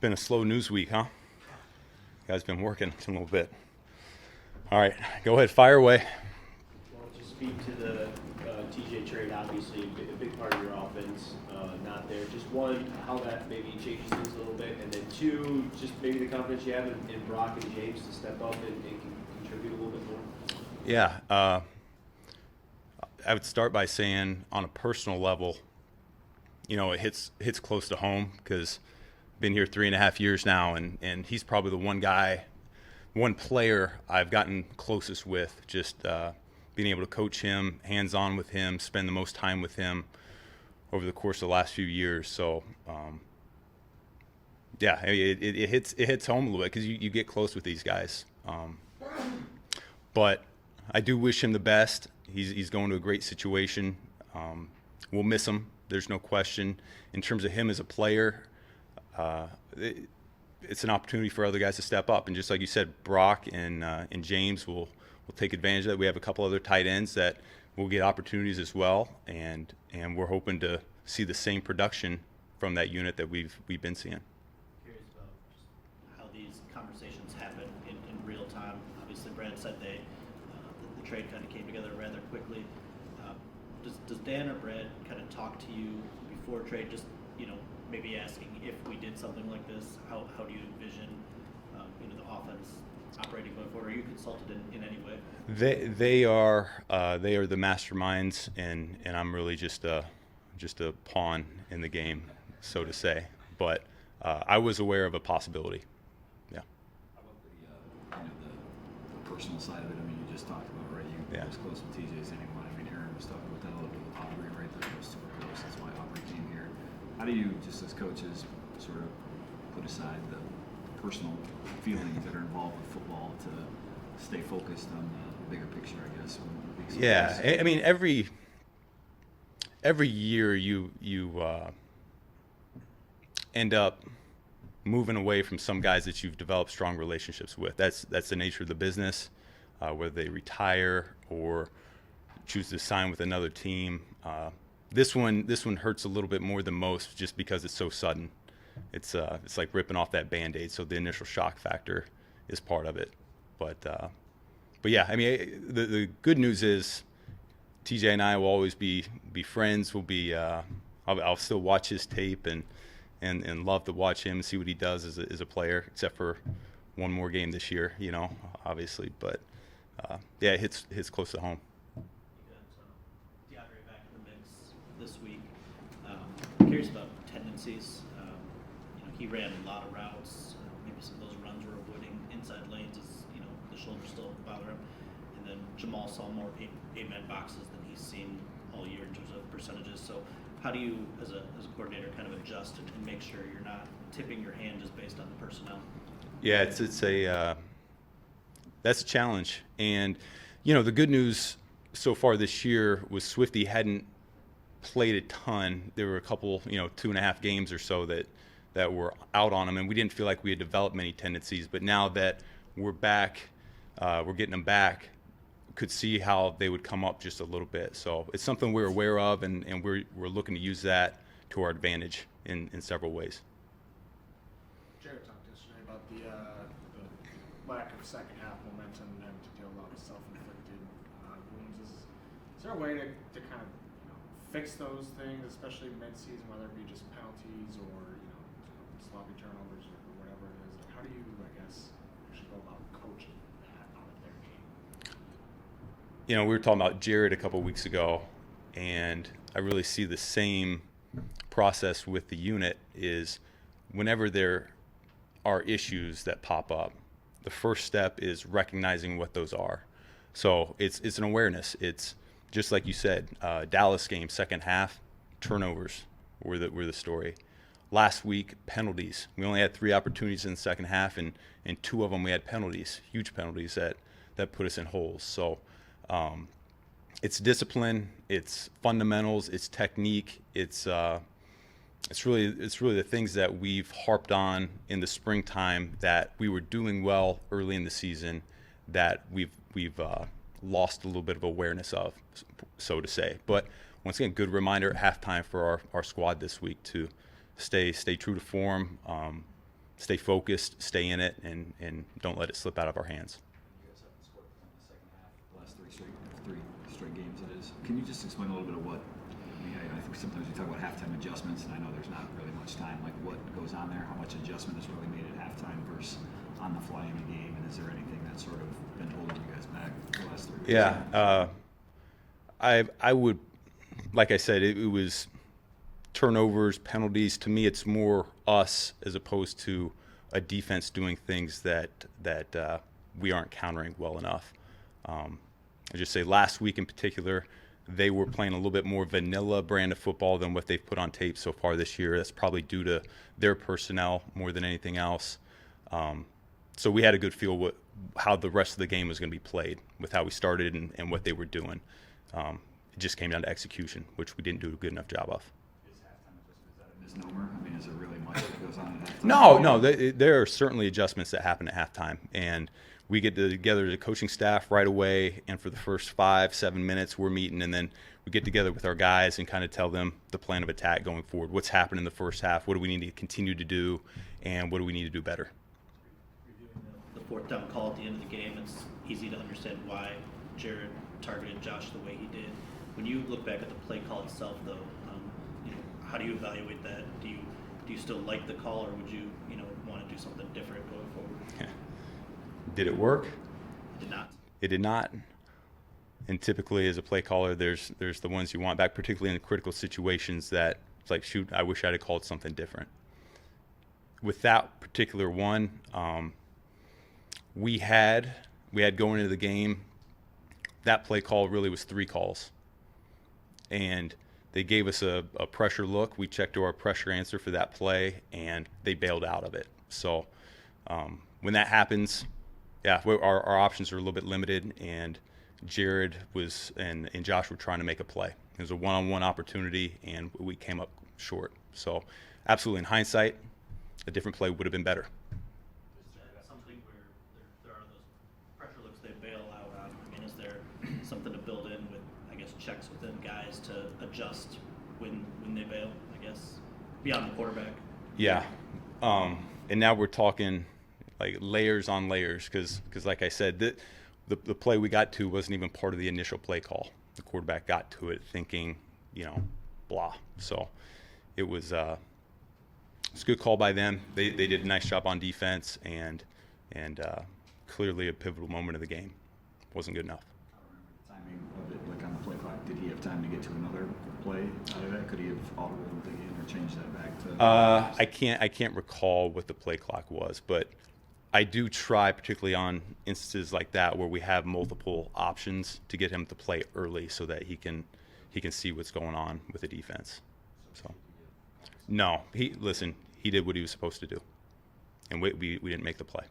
Been a slow news week, huh? You guys been working a little bit. All right, go ahead, fire away. Well, to speak to the TJ trade, obviously a big part of your offense, not there. Just one, how that maybe changes things a little bit, and then two, just maybe the confidence you have in Brock and James to step up and contribute a little bit more. Yeah, I would start by saying on a personal level, it hits close to home because I've been here 3.5 years now, and he's probably the one player I've gotten closest with. Just being able to coach him, hands-on with him, spend the most time with him over the course of the last few years. So, yeah, it hits home a little bit because you get close with these guys. But I do wish him the best. He's going to a great situation. We'll miss him. There's no question. In terms of him as a player, it's an opportunity for other guys to step up. And just like you said, Brock and James will take advantage of that. We have a couple other tight ends that will get opportunities as well, and we're hoping to see the same production from that unit that we've been seeing. Curious about just how these conversations happen in real time. Obviously, Brad said the trade kind of came together rather quickly. Does Dan or Brad kind of talk to you before trade? Just maybe asking if we did something like this, how do you envision the offense operating going forward? Are you consulted in any way? They are the masterminds, and I'm really just a pawn in the game, so to say. But I was aware of a possibility. Yeah. How about the personal side of it? I mean, you just talked about, right? You as close with TJ as anyone. I mean, Aaron was talking about that a little bit with Aubrey, right? That was super close. That's why Aubrey came here. How do you, just as coaches, sort of put aside the personal feelings that are involved with football to stay focused on the bigger picture, I guess? Yeah, I mean, every year you end up moving away from some guys that you've developed strong relationships with. That's the nature of the business, whether they retire or choose to sign with another team. This one hurts a little bit more than most just because it's so sudden. It's like ripping off that Band-Aid, so the initial shock factor is part of it. But yeah, I mean, the good news is TJ and I will always be friends. We'll be I'll still watch his tape and love to watch him and see what he does as a player, except for one more game this year, obviously. But yeah, it hits close to home. You got DeAndre back in the mix this week. I'm curious about tendencies. He ran a lot of routes. Maybe some of those runs were avoiding inside lanes as the shoulder still bother him. And then Jamal saw more eight-man boxes than he's seen all year in terms of percentages. So how do you, as a coordinator, kind of adjust and make sure you're not tipping your hand just based on the personnel? Yeah, that's a challenge. And the good news so far this year was Swifty hadn't played a ton. There were a couple 2.5 games or so that were out on him, and we didn't feel like we had developed many tendencies. But now that we're back, we're getting them back, could see how they would come up just a little bit. So it's something we're aware of, and we're looking to use that to our advantage in several ways. Jared talked yesterday about the lack of second half momentum and to deal with a lot of self-inflicted wounds. Is there a way to kind of fix those things, especially mid-season, whether it be just penalties or sloppy turnovers or whatever it is? How do you, I guess, actually go about coaching that out of their game? We were talking about Jared a couple weeks ago, and I really see the same process with the unit. Is whenever there are issues that pop up, the first step is recognizing what those are. So it's an awareness. It's just like you said, Dallas game, second half, turnovers were the story. Last week, penalties. We only had 3 opportunities in the second half, and 2 of them we had penalties, huge penalties that put us in holes. So it's discipline, it's fundamentals, it's technique, it's really the things that we've harped on in the springtime that we were doing well early in the season that we've lost a little bit of awareness of, so to say. But once again, good reminder at halftime for our squad this week to stay true to form, stay focused, stay in it, and don't let it slip out of our hands. You guys haven't scored in the second half, the last three straight games it is. Can you just explain a little bit of what, I mean, I think sometimes we talk about halftime adjustments, and I know there's not really much time, like what goes on there, how much adjustment is really made at halftime versus on the fly in the game, and is there anything that's sort of been holding you guys back the last 3 weeks? Yeah, I would, like I said, it was turnovers, penalties. To me, it's more us as opposed to a defense doing things that we aren't countering well enough. I just say last week in particular, they were playing a little bit more vanilla brand of football than what they've put on tape so far this year. That's probably due to their personnel more than anything else. So we had a good feel how the rest of the game was going to be played with how we started and what they were doing. It just came down to execution, which we didn't do a good enough job of. Is halftime adjustment, is that a misnomer? I mean, is there really much that goes on at halftime? No, there are certainly adjustments that happen at halftime, and we get together as a coaching staff right away, and for the first 5-7 minutes we're meeting, and then we get together with our guys and kind of tell them the plan of attack going forward. What's happened in the first half? What do we need to continue to do, and what do we need to do better? Reviewing the fourth down call at the end of the game, it's easy to understand why Jared targeted Josh the way he did. When you look back at the play call itself, though, how do you evaluate that? Do you still like the call, or would you want to do something different going forward? Did it work? It did not. It did not. And typically, as a play caller, there's the ones you want back, particularly in the critical situations that it's like, shoot, I wish I'd have called something different. With that particular one, we had going into the game, that play call really was 3 calls. And they gave us a pressure look. We checked to our pressure answer for that play, and they bailed out of it. So when that happens, yeah, our options are a little bit limited, and Jared and Josh were trying to make a play. It was a one-on-one opportunity, and we came up short. So absolutely, in hindsight, a different play would have been better. Is that something where there are those pressure looks they bail out on? I mean, is there something to build in with, I guess, checks within guys to adjust when they bail, I guess, beyond the quarterback? Yeah. And now we're talking like layers on layers because like I said, the play we got to wasn't even part of the initial play call. The quarterback got to it thinking, blah. So it was it's a good call by them. They did a nice job on defense and clearly a pivotal moment of the game. Wasn't good enough. I don't remember the timing of it, like on the play clock. Did he have time to get to another play out of that? Could he have audible or changed that back to? I can't recall what the play clock was, but I do try, particularly on instances like that where we have multiple options, to get him to play early so that he can see what's going on with the defense. So no, he did what he was supposed to do, and we didn't make the play.